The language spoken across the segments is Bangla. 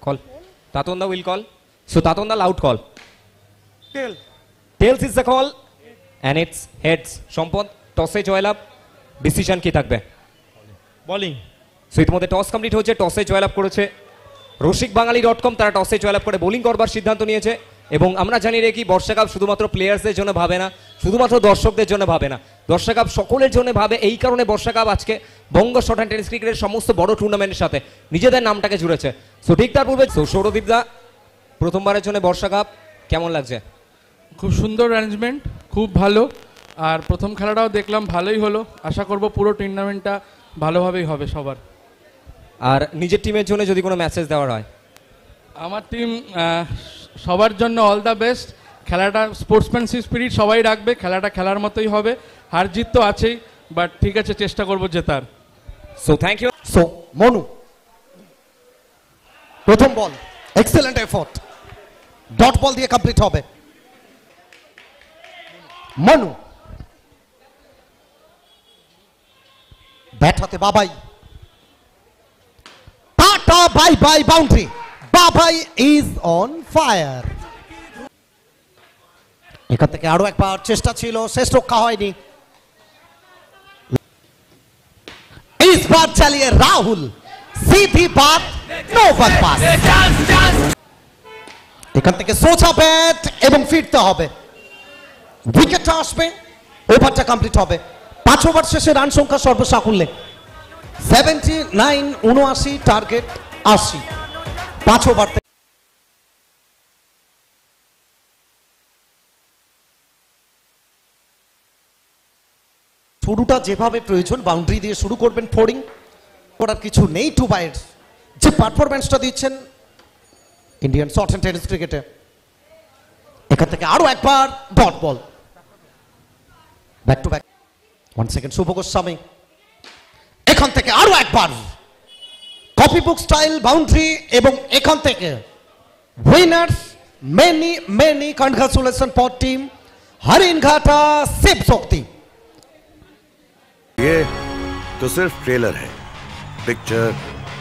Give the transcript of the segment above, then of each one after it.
Call. Tatonda will call. So Tatonda loud call. Tail. Tails is the call. And it's heads. Shompod, toss e joylab. Decision ki থাকবে? Bowling. So ইতিমধ্যে টস কমপ্লিট হয়েছে, টসে জয়লাভ করেছে রসিকবাঙালি.com। তারা টসে জয়লাভ করে বোলিং করবার সিদ্ধান্ত নিয়েছে এবং আমরা জানি রে কি বর্ষা কাপ শুধুমাত্র প্লেয়ার্সদের জন্য ভাবে না, শুধুমাত্র দর্শকদের জন্য ভাবে না, বর্ষা কাপ সকলের জন্য ভাবে। এই কারণে বর্ষা কাপ আজকে বঙ্গ শর্ট অ্যান্ড টেনিস ক্রিকেটের সমস্ত বড় টুর্নামেন্টের সাথে নিজেদের নামটাকে জুড়েছে। সো ঠিক তার পূর্বে সৌরদীপ দা, প্রথমবারের জন্য বর্ষা কাপ কেমন লাগছে? খুব সুন্দর অ্যারেঞ্জমেন্ট, খুব ভালো। আর প্রথম খেলাটাও দেখলাম ভালোই হলো, আশা করব পুরো টুর্নামেন্টটা ভালোভাবেই হবে সবার। আর নিজের টিমের জন্য যদি কোনো মেসেজ দেওয়ার হয়? আমার টিম সবার জন্য অল দ্য বেস্ট। খেলাটা স্পোর্টসম্যানশিপ স্পিরিট সবাই রাখবে, খেলাটা খেলার মতোই হবে, হার জিত তো আছেই, বাট ঠিক আছে, চেষ্টা করব জেতার। So thank you. So Manu, প্রথম বল, এক্সেলেন্ট এফোর্ট, ডট বল দিয়ে কমপ্লিট হবে। মনু, ব্যাট হাতে Babai, tata bye bye, boundary. Babai is on fire. এখান থেকে আরো একবার চেষ্টা ছিল, শেষ রক্ষা হয়নি। इस बार चलिए राहुल, सीधी बात, नो बन पास। এখান থেকে সোজা ব্যাট এবং ফিরতে হবে, উইকেটটা আসবে, ওভারটা কমপ্লিট হবে। 5 ওভার শেষে রান সংখ্যা সর্বসাকুল্যে 79, 79, টার্গেট 80। 5 ওভার শুরুটা যেভাবে প্রয়োজন, বাউন্ডারি দিয়ে শুরু করবেন, ফোর্ডিং করার কিছু নেই। 2 বাইটস যে পারফরম্যান্সটা দিচ্ছেন ইন্ডিয়ান শর্ট অ্যান্ড টেনিস ক্রিকেটে। এখান থেকে আরো একবার dot ball, back to back. 1 second, Shubho Goswami. এখান থেকে আরো একবার কপি বুক স্টাইল বাউন্ডারি এবং এখান থেকে winners, many many congratulation for team Haringhata Shiv Shakti. ये तो सिर्फ ट्रेलर है, पिक्चर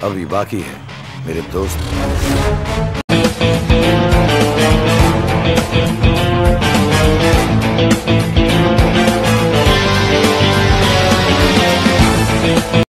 अभी बाकी है मेरे दोस्त।